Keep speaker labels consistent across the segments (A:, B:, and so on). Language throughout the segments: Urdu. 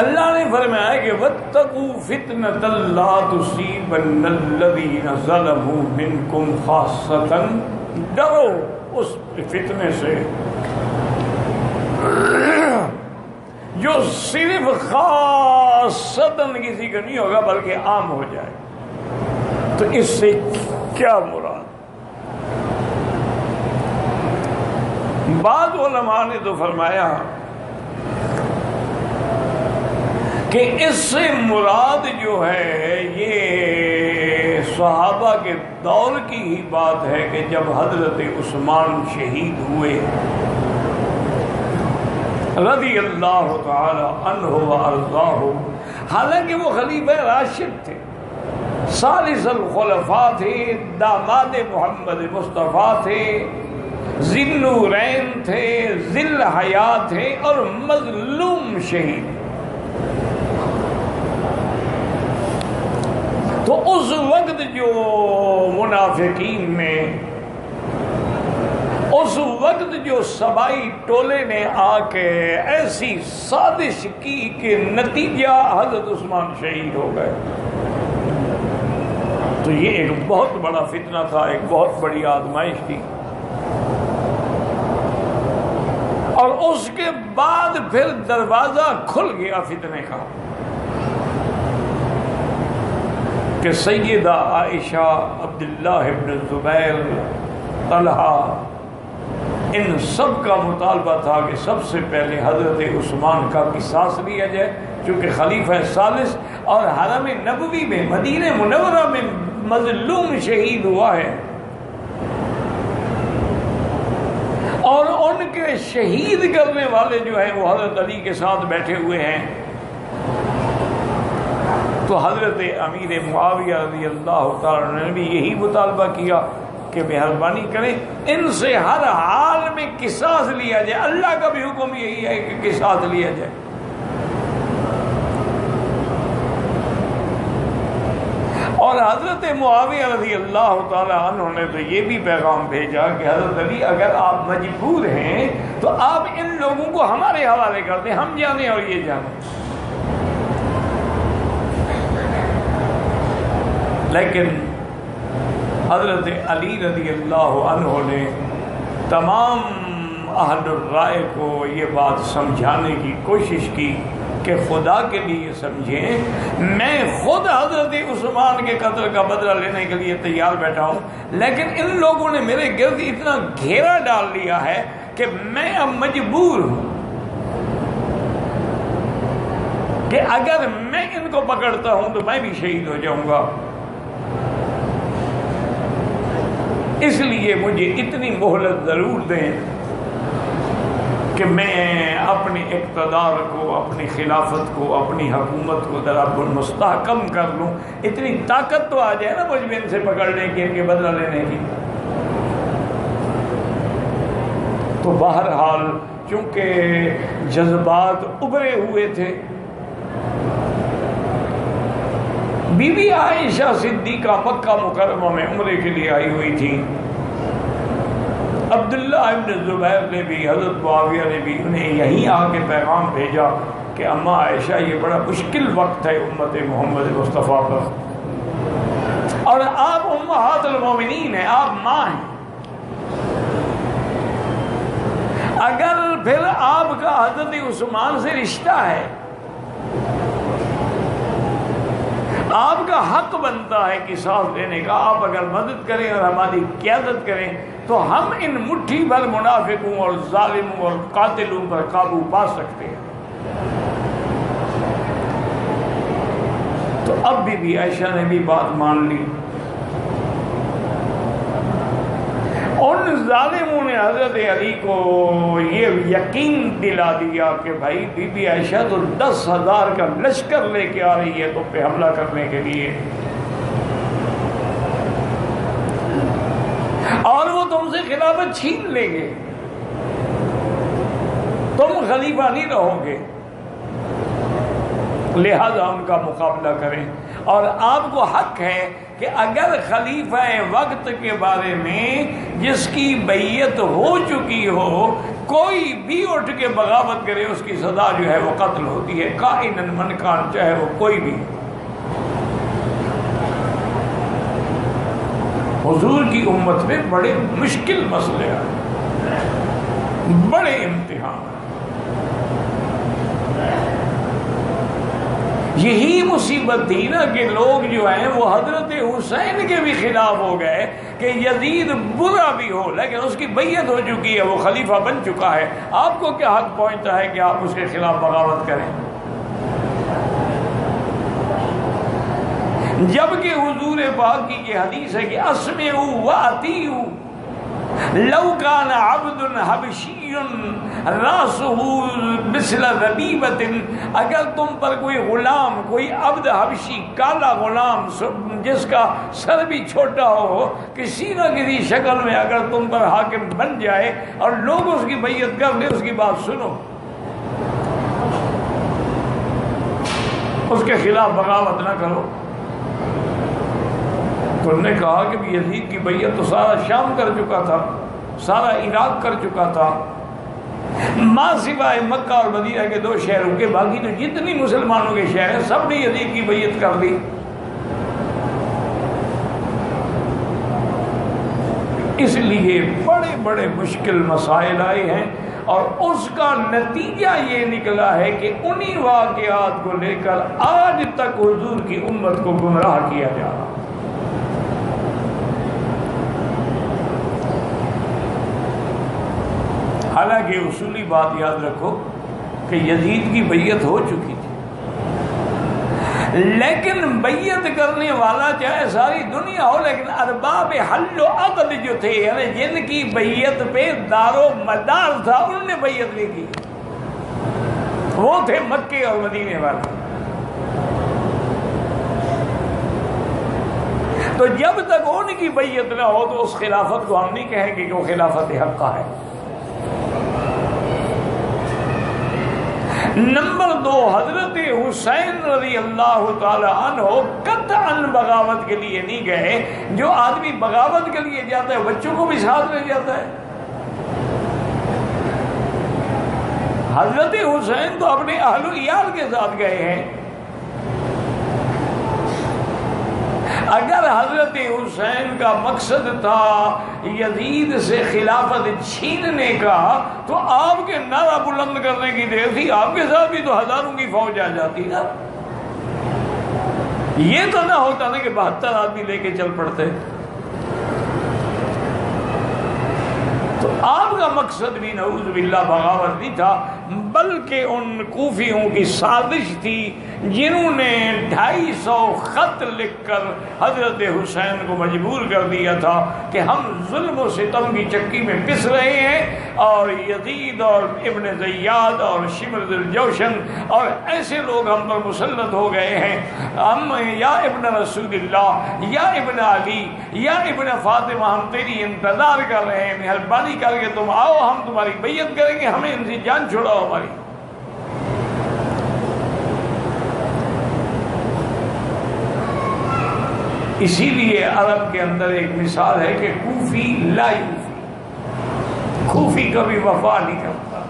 A: اللہ نے فرمایا کہ وَاتَّقُوا فِتْنَةً لَا تُصِيبَنَّ الَّذِينَ ظَلَمُوا مِنْكُمْ خَاصَّةً، ڈرو اس فتنے سے جو صرف خاصتاً کسی کا نہیں ہوگا بلکہ عام ہو جائے۔ تو اس سے کیا مراد؟ بعض علماء نے تو فرمایا کہ اس سے مراد جو ہے یہ صحابہ کے دور کی ہی بات ہے کہ جب حضرت عثمان شہید ہوئے رضی اللہ تعالی عنہ وارضاہ، حالانکہ وہ خلیفہ راشد تھے، ثالث الخلفاء تھے، داماد محمد مصطفیٰ تھے، ذی النورین تھے، ذی الحیاء تھے اور مظلوم شہید۔ تو اس وقت جو منافقین نے، اس وقت جو سبائی ٹولے نے آ کے ایسی سازش کی کہ نتیجہ حضرت عثمان شہید ہو گئے، تو یہ ایک بہت بڑا فتنہ تھا، ایک بہت بڑی آزمائش تھی۔ اور اس کے بعد پھر دروازہ کھل گیا فتنے کا کہ سیدہ عائشہ، عبداللہ ابن زبیر، طلحہ، ان سب کا مطالبہ تھا کہ سب سے پہلے حضرت عثمان کا قصاص لیا جائے، چونکہ خلیفہ ثالث اور حرم نبوی میں مدینہ منورہ میں مظلوم شہید ہوا ہے، اور ان کے شہید کرنے والے جو ہیں وہ حضرت علی کے ساتھ بیٹھے ہوئے ہیں۔ تو حضرت امیر معاویہ رضی اللہ تعالیٰ نے بھی یہی مطالبہ کیا کہ مہربانی کریں ان سے ہر حال میں قصاص لیا جائے، اللہ کا بھی حکم یہی ہے کہ قصاص لیا جائے۔ اور حضرت معاویہ رضی اللہ تعالیٰ عنہ نے تو یہ بھی پیغام بھیجا کہ حضرت علی اگر آپ مجبور ہیں تو آپ ان لوگوں کو ہمارے حوالے کر دیں، ہم جانیں اور یہ جانیں۔ لیکن حضرت علی رضی اللہ عنہ نے تمام اہل الرائے کو یہ بات سمجھانے کی کوشش کی کہ خدا کے لیے سمجھیں، میں خود حضرت عثمان کے قتل کا بدلہ لینے کے لیے تیار بیٹھا ہوں، لیکن ان لوگوں نے میرے گرد اتنا گھیرا ڈال لیا ہے کہ میں اب مجبور ہوں کہ اگر میں ان کو پکڑتا ہوں تو میں بھی شہید ہو جاؤں گا، اس لیے مجھے اتنی مہلت ضرور دیں کہ میں اپنی اقتدار کو، اپنی خلافت کو، اپنی حکومت کو ذرا مستحکم کر لوں، اتنی طاقت تو آ جائے نا مجھ میں ان سے پکڑنے کی، ان کے بدلہ لینے کی۔ تو بہرحال چونکہ جذبات ابھرے ہوئے تھے، بی بی عائشہ صدیقہ مکہ مکرمہ میں عمرے کے لیے آئی ہوئی تھی، عبداللہ ابن زبیر نے بھی، حضرت معاویہ نے بھی انہیں یہیں آ کے پیغام بھیجا کہ اماں عائشہ یہ بڑا مشکل وقت ہے امت محمد مصطفیٰ پر، اور آپ امہات المومنین ہیں، آپ ماں ہیں، اگر پھر آپ کا حضرت عثمان سے رشتہ ہے، آپ کا حق بنتا ہے قصاص دینے کا، آپ اگر مدد کریں اور ہماری قیادت کریں تو ہم ان مٹھی بھر منافقوں اور ظالموں اور قاتلوں پر قابو پا سکتے ہیں۔ تو اب بی عائشہ نے بھی بات مان لی۔ ان ظالموں نے حضرت علی کو یہ یقین دلا دیا کہ بھائی بی عائشہ تو 10,000 کا لشکر لے کے آ رہی ہے تم پہ حملہ کرنے کے لیے، اور وہ تم سے خلافت چھین لیں گے، تم خلیفہ نہیں رہو گے، لہذا ان کا مقابلہ کریں۔ اور آپ کو حق ہے کہ اگر خلیفہ وقت کے بارے میں جس کی بیعت ہو چکی ہو کوئی بھی اٹھ کے بغاوت کرے اس کی سزا جو ہے وہ قتل ہوتی ہے، کائناً من کان، چاہے وہ کوئی بھی۔ حضور کی امت میں بڑے مشکل مسئلے آئے، بڑے امتحان۔ یہی مصیبت تھی نا کہ لوگ جو ہیں وہ حضرت حسین کے بھی خلاف ہو گئے کہ یزید برا بھی ہو لیکن اس کی بیعت ہو چکی ہے، وہ خلیفہ بن چکا ہے، آپ کو کیا حق پہنچتا ہے کہ آپ اس کے خلاف بغاوت کریں؟ جبکہ حضور پاک کی یہ حدیث ہے کہ اسمعوا واطیعوا لو کان عبد حبشی راسہ مثل ذبیبۃ، اگر تم پر کوئی غلام، کوئی عبد حبشی کالا غلام جس کا سر بھی چھوٹا ہو، کسی نہ کسی شکل میں اگر تم پر حاکم بن جائے اور لوگ اس کی بیعت کر لیں، اس کی بات سنو، اس کے خلاف بغاوت نہ کرو۔ تو انہوں نے کہا کہ یزید کی بیعت تو سارا شام کر چکا تھا، سارا عراق کر چکا تھا، ماں سوائے مکہ اور مدینہ کے 2 شہروں کے، باقی تو جتنی مسلمانوں کے شہر ہیں سب نے یزید کی بیعت کر لی۔ اس لیے بڑے بڑے مشکل مسائل آئے ہیں، اور اس کا نتیجہ یہ نکلا ہے کہ انہی واقعات کو لے کر آج تک حضور کی امت کو گمراہ کیا جا رہا۔ حالانکہ اصولی بات یاد رکھو کہ یزید کی بیعت ہو چکی تھی، لیکن بیعت کرنے والا چاہے ساری دنیا ہو، لیکن ارباب حل و عقد جو تھے، یعنی جن کی بیعت پہ دار و مدار تھا، انہوں نے بیعت نہیں کی، وہ تھے مکے اور مدینے والے۔ تو جب تک ان کی بیعت نہ ہو تو اس خلافت کو ہم نہیں کہیں گے کہ وہ خلافت حقہ ہے۔ نمبر 2، حضرت حسین رضی اللہ تعالی عنہ قطعاً بغاوت کے لیے نہیں گئے۔ جو آدمی بغاوت کے لیے جاتا ہے بچوں کو بھی ساتھ لے جاتا ہے۔ حضرت حسین تو اپنے اہل و عیال کے ساتھ گئے ہیں۔ اگر حضرت حسین کا مقصد تھا یزید سے خلافت چھیننے کا تو آپ کے نعرہ بلند کرنے کی دیر تھی، آپ کے ساتھ بھی تو ہزاروں کی فوج آ جاتی نا، یہ تو نہ ہوتا نا کہ 72 آدمی لے کے چل پڑتے۔ تو آپ کا مقصد بھی نعوذ باللہ بغاوت نہیں تھا، بلکہ ان کوفیوں کی سازش تھی جنہوں نے 250 خط لکھ کر حضرت حسین کو مجبور کر دیا تھا کہ ہم ظلم و ستم کی چکی میں پس رہے ہیں، اور یزید اور ابن زیاد اور شمر ذی الجوشن اور ایسے لوگ ہم پر مسلط ہو گئے ہیں، ہم یا ابن رسول اللہ یا ابن علی یا ابن فاطمہ ہم تیری انتظار کر رہے ہیں، مہربانی کر کے تم آؤ، ہم تمہاری بیعت کریں گے، ہمیں ان سے جان چھڑاؤ ہماری۔ اسی لیے عرب کے اندر ایک مثال ہے کہ کوفی لا یوفی، کوفی کبھی وفا نہیں کرتا۔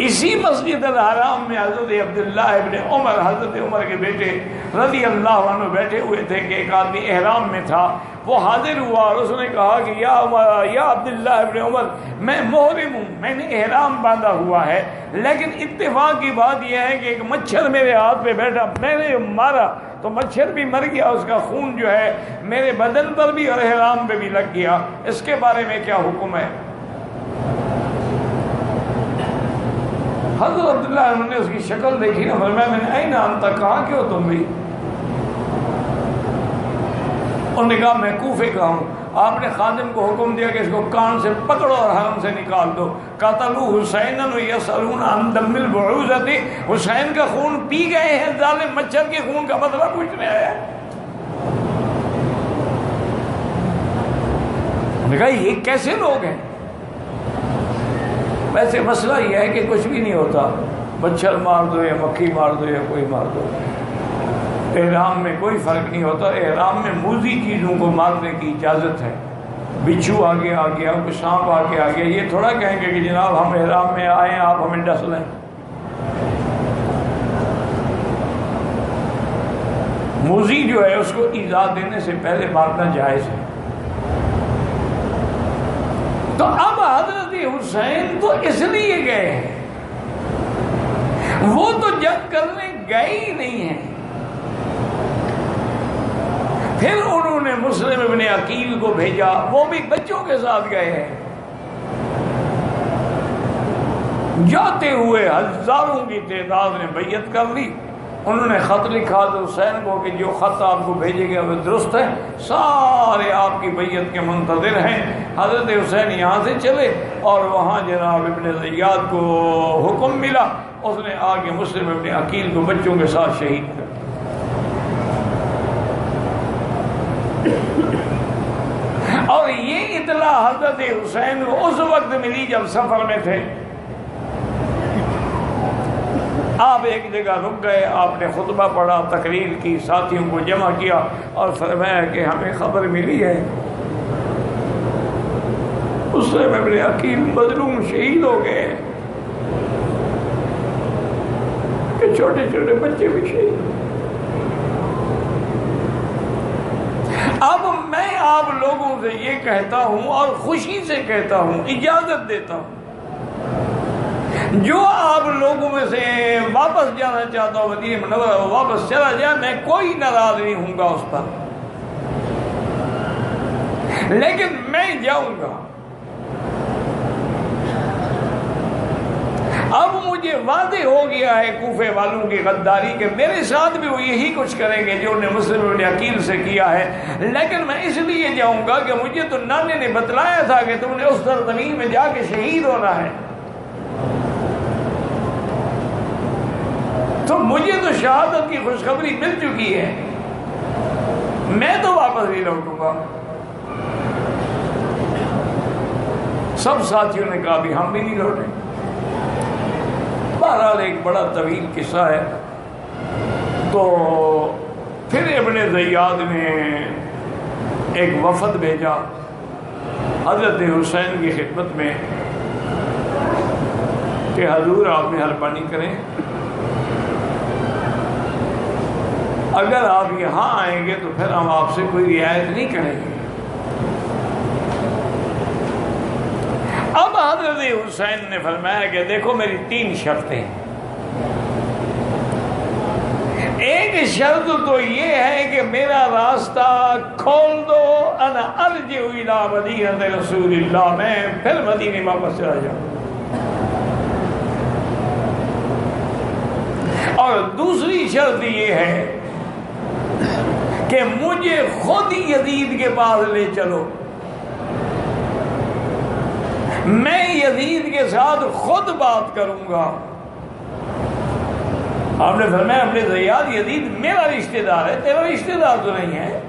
A: اسی مسجد الحرام میں حضرت عبداللہ ابن عمر، حضرت عمر کے بیٹے رضی اللہ عنہ بیٹھے ہوئے تھے کہ ایک آدمی احرام میں تھا، وہ حاضر ہوا اور اس نے کہا کہ یا عبداللہ ابن عمر، میں محرم ہوں، میں نے احرام باندھا ہوا ہے، لیکن اتفاق کی بات یہ ہے کہ ایک مچھر میرے ہاتھ پہ بیٹھا، میں نے مارا تو مچھر بھی مر گیا، اس کا خون جو ہے میرے بدن پر بھی اور احرام پہ بھی لگ گیا، اس کے بارے میں کیا حکم ہے؟ حضرت عبداللہ انہوں نے اس کی شکل دیکھی نا، فرمایا میں نے اینہ انت، کہاں کیوں تم بھی؟ انہوں نے کہا میں کوفے کا ہوں۔ آپ نے خادم کو حکم دیا کہ اس کو کان سے پکڑو اور حرم سے نکال دو۔ قتلوا حسینا یسألون عن دم البعوضۃ، حسین کا خون پی گئے ہیں، ظالم مچھر کے خون کا بدلہ پوچھنے آیا۔ انہوں نے کہا یہ کیسے لوگ ہیں؟ ویسے مسئلہ یہ ہے کہ کچھ بھی نہیں ہوتا، مچھر مار دو یا مکھی مار دو یا کوئی مار دو، احرام میں کوئی فرق نہیں ہوتا۔ احرام میں موذی چیزوں کو مارنے کی اجازت ہے، بچھو آگے آ گیا، کوئی سانپ آگے آ گیا، یہ تھوڑا کہیں گے کہ جناب ہم احرام میں آئے ہیں آپ ہمیں ڈس لیں۔ موذی جو ہے اس کو ایذا دینے سے پہلے مارنا جائز ہے۔ تو اب حضرت حسین تو اس لیے گئے ہیں، وہ تو جنگ کرنے گئے ہی نہیں ہیں۔ پھر انہوں نے مسلم ابن عقیل کو بھیجا، وہ بھی بچوں کے ساتھ گئے ہیں۔ جاتے ہوئے ہزاروں کی تعداد نے بیعت کر لی۔ انہوں نے خط لکھا تو حسین کو کہ جو خط آپ کو بھیجے گئے وہ درست ہے، سارے آپ کی بیعت کے منتظر ہیں۔ حضرت حسین یہاں سے چلے اور وہاں جناب ابن زیاد کو حکم ملا، اس نے آگے مسلم ابن عقیل کو بچوں کے ساتھ شہید کر دیا۔ اور یہ اطلاع حضرت حسین کو اس وقت ملی جب سفر میں تھے۔ آپ ایک جگہ رک گئے، آپ نے خطبہ پڑھا، تقریر کی، ساتھیوں کو جمع کیا اور فرمایا کہ ہمیں خبر ملی ہے اس سے ابن عقیل مظلوم شہید ہو گئے ہیں، کہ چھوٹے چھوٹے بچے بھی شہید۔ اب میں آپ لوگوں سے یہ کہتا ہوں اور خوشی سے کہتا ہوں، اجازت دیتا ہوں، جو آپ لوگوں میں سے واپس جانا چاہتا ہوں مدینہ منورہ وہ واپس چلا جائے، میں کوئی ناراض نہیں ہوں گا اس پر، لیکن میں جاؤں گا۔ اب مجھے واضح ہو گیا ہے کوفے والوں کی غداری کہ میرے ساتھ بھی وہ یہی کچھ کریں گے جو انہوں نے مسلم ابن عقیل سے کیا ہے، لیکن میں اس لیے جاؤں گا کہ مجھے تو نانے نے بتلایا تھا کہ تم نے اس سرزمین میں جا کے شہید ہونا ہے، تو مجھے تو شہادت کی خوشخبری مل چکی ہے، میں تو واپس نہیں لوٹوں گا۔ سب ساتھیوں نے کہا بھی ہم بھی نہیں لوٹیں۔ بہرحال ایک بڑا طویل قصہ ہے۔ تو پھر ابن زیاد نے ایک وفد بھیجا حضرت حسین کی خدمت میں کہ حضور آپ مہربانی کریں، اگر آپ یہاں آئیں گے تو پھر ہم آپ سے کوئی رعایت نہیں کریں گے۔ اب حضرت حسین نے فرمایا کہ دیکھو میری 3 شرطیں ہیں۔ ایک شرط تو یہ ہے کہ میرا راستہ کھول دو، انا ارجع الی مدینہ رسول اللہ، میں پھر مدینے واپس چلا جاؤں۔ اور دوسری شرط یہ ہے کہ مجھے خود یزید کے پاس لے چلو، میں یزید کے ساتھ خود بات کروں گا۔ آپ نے فرمایا اپنے زیاد یزید میرا رشتہ دار ہے، تیرا رشتہ دار تو نہیں ہے،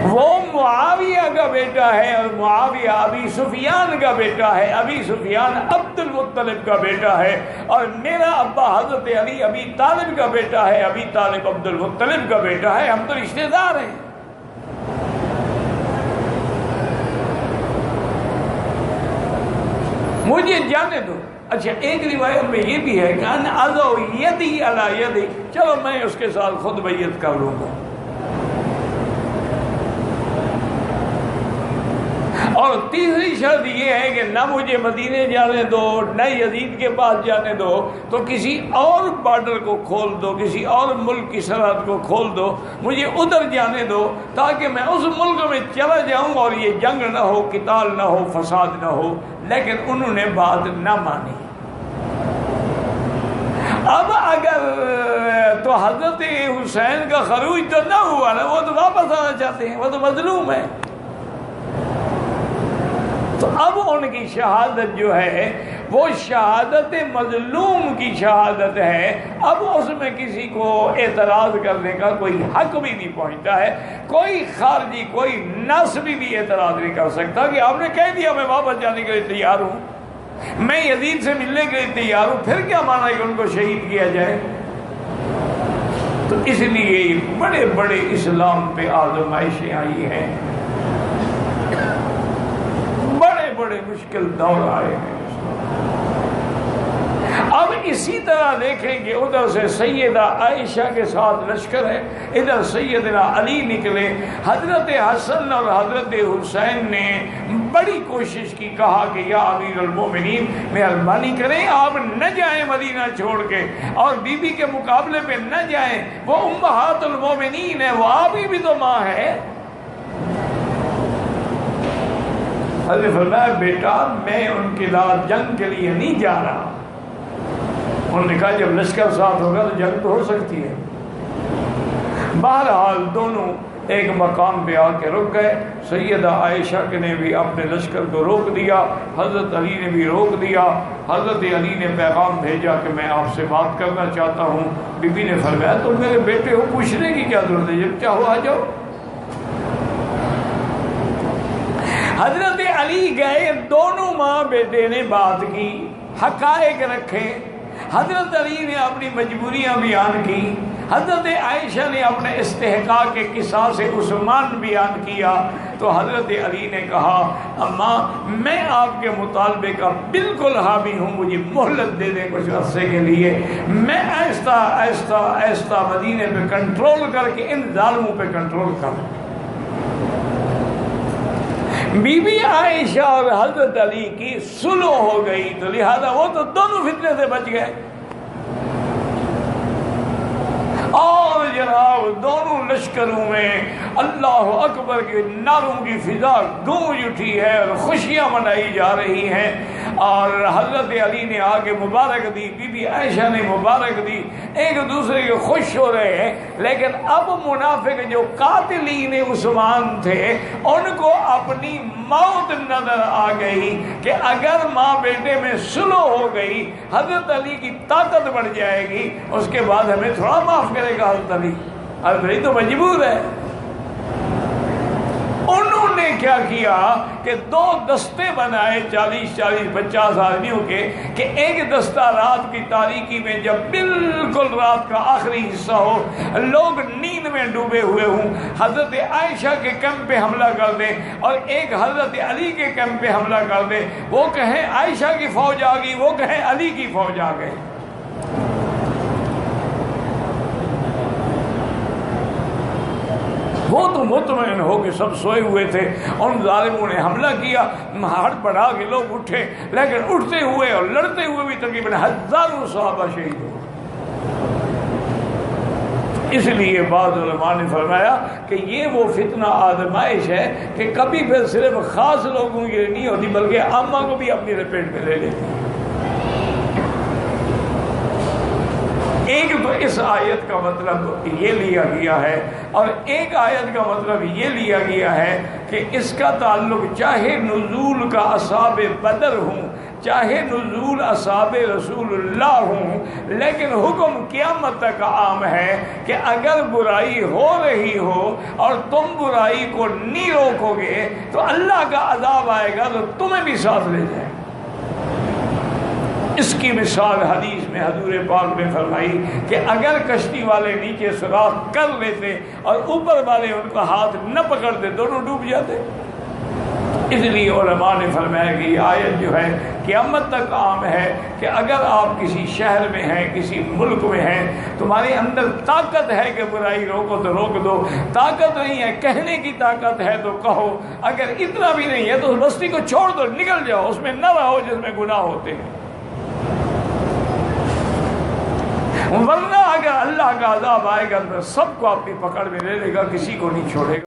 A: وہ معاویہ کا بیٹا ہے اور معاویہ ابی سفیان کا بیٹا ہے، ابی سفیان عبد المطلب کا بیٹا ہے، اور میرا ابا حضرت علی ابی طالب کا بیٹا ہے، ابی طالب عبد المطلب کا بیٹا ہے، ہم تو رشتہ دار ہیں۔ مجھے جانے دو۔ اچھا ایک روایت میں یہ بھی ہے کہ ان اضع یدی علی یدی، چلو میں اس کے ساتھ خود بیعت کر لوں گا۔ اور تیسری شرط یہ ہے کہ نہ مجھے مدینے جانے دو، نہ یزید کے پاس جانے دو، تو کسی اور بارڈر کو کھول دو، کسی اور ملک کی سرحد کو کھول دو، مجھے ادھر جانے دو تاکہ میں اس ملک میں چلا جاؤں اور یہ جنگ نہ ہو، قتال نہ ہو، فساد نہ ہو۔ لیکن انہوں نے بات نہ مانی۔ اب اگر تو حضرت حسین کا خروج تو نہ ہوا نا، وہ تو واپس آنا چاہتے ہیں، وہ تو مظلوم ہے۔ تو اب ان کی شہادت جو ہے وہ شہادت مظلوم کی شہادت ہے، اب اس میں کسی کو اعتراض کرنے کا کوئی حق بھی نہیں پہنچتا ہے، کوئی خارجی کوئی نصبی بھی اعتراض نہیں کر سکتا کہ آپ نے کہہ دیا میں واپس جانے کے لیے تیار ہوں، میں یزید سے ملنے کے لیے تیار ہوں، پھر کیا مانا کہ ان کو شہید کیا جائے؟ تو اس لیے بڑے بڑے اسلام پہ آزمائشیں آئی ہیں، بڑے بڑے مشکل دور آئے ہیں۔ اب اسی طرح دیکھیں کہ ادھر سے سیدہ عائشہ کے ساتھ لشکر ہے، ادھر سیدنا علی نکلے۔ حضرت حسن اور حضرت حسین نے بڑی کوشش کی، کہا کہ یا امیر المومنین مہربانی کریں آپ نہ جائیں مدینہ چھوڑ کے، اور بی بی کے مقابلے پہ نہ جائیں، وہ امہات المومنین ہے، وہ آپ ہی بھی تو ماں ہے۔ حضرت فرمایا بیٹا میں ان کے ساتھ جنگ کے لیے نہیں جا رہا۔ انہوں نے کہا جب لشکر ساتھ ہوگا تو جنگ تو ہو سکتی ہے۔ بہرحال دونوں ایک مقام پہ آ کے رک گئے۔ سیدہ عائشہ نے بھی اپنے لشکر کو روک دیا، حضرت علی نے بھی روک دیا۔ حضرت علی نے پیغام بھیجا کہ میں آپ سے بات کرنا چاہتا ہوں۔ بی بی نے فرمایا تم میرے بیٹے ہو، پوچھنے کی کیا ضرورت ہے، جب چاہو آ جاؤ۔ حضرت علی گئے، دونوں ماں بیٹے نے بات کی، حقائق رکھے۔ حضرت علی نے اپنی مجبوریاں بیان کی، حضرت عائشہ نے اپنے استحقاق کے قصاص عثمان بیان کیا۔ تو حضرت علی نے کہا اماں میں آپ کے مطالبے کا بالکل حامی ہوں، مجھے مہلت دے دیں کچھ عرصے کے لیے، میں آہستہ آہستہ آہستہ مدینے پہ کنٹرول کر کے ان ظالموں پہ کنٹرول کروں۔ بی بی عائشہ اور حضرت علی کی صلح ہو گئی، تو لہذا وہ تو دونوں فتنے سے بچ گئے۔ اور جناب دونوں لشکروں میں اللہ اکبر کے نعروں کی فضا گونج اٹھی ہے اور خوشیاں منائی جا رہی ہیں، اور حضرت علی نے آگے مبارک دی، بی بی عائشہ نے مبارک دی، ایک دوسرے کے خوش ہو رہے ہیں۔ لیکن اب منافق جو قاتلین عثمان تھے ان کو اپنی موت نظر آ گئی کہ اگر ماں بیٹے میں صلح ہو گئی حضرت علی کی طاقت بڑھ جائے گی، اس کے بعد ہمیں تھوڑا معاف کرے گا حضرت علی، حضرت علی تو مجبور ہے۔ انہوں نے کیا کیا کہ دو دستے بنائے 40-50 آدمیوں کے، کہ ایک دستہ رات کی تاریکی میں جب بالکل رات کا آخری حصہ ہو، لوگ نیند میں ڈوبے ہوئے ہوں، حضرت عائشہ کے کیمپ پہ حملہ کر دیں، اور ایک حضرت علی کے کیمپ پہ حملہ کر دیں۔ وہ کہیں عائشہ کی فوج آ گئی، وہ کہیں علی کی فوج آ گئی۔ وہ تو مطمئن ہو کہ سب سوئے ہوئے تھے، ان ظالموں نے حملہ کیا، ہڑ بڑھا کے لوگ اٹھے، لیکن اٹھتے ہوئے اور لڑتے ہوئے بھی تقریباً ہزاروں صحابہ شہید ہوئے۔ اس لیے بعض علماء نے فرمایا کہ یہ وہ فتنہ آزمائش ہے کہ کبھی پھر صرف خاص لوگوں کی نہیں ہوتی بلکہ عامہ کو بھی اپنی لپیٹ میں لے لیتی ہے۔ ایک تو اس آیت کا مطلب یہ لیا گیا ہے، اور ایک آیت کا مطلب یہ لیا گیا ہے کہ اس کا تعلق چاہے نزول کا اصحاب بدر ہوں، چاہے نزول اصحاب رسول اللہ ہوں، لیکن حکم قیامت تک عام ہے کہ اگر برائی ہو رہی ہو اور تم برائی کو نہیں روکو گے تو اللہ کا عذاب آئے گا تو تمہیں بھی ساتھ لے جائے۔ اس کی مثال حدیث میں حضور پاک نے فرمائی کہ اگر کشتی والے نیچے سوراخ کر لیتے اور اوپر والے ان کا ہاتھ نہ پکڑتے دونوں ڈوب جاتے۔ اس لیے علماء نے فرمایا کہ یہ آیت جو ہے قیامت تک عام ہے کہ اگر آپ کسی شہر میں ہیں، کسی ملک میں ہیں، تمہارے اندر طاقت ہے کہ برائی روکو تو روک دو، طاقت نہیں ہے کہنے کی طاقت ہے تو کہو، اگر اتنا بھی نہیں ہے تو اس بستی کو چھوڑ دو، نکل جاؤ، اس میں نہ رہو جس میں گناہ ہوتے ہیں، ورنہ اگر اللہ کا عذاب آئے گا تو سب کو اپنی پکڑ میں لے لے گا، کسی کو نہیں چھوڑے گا۔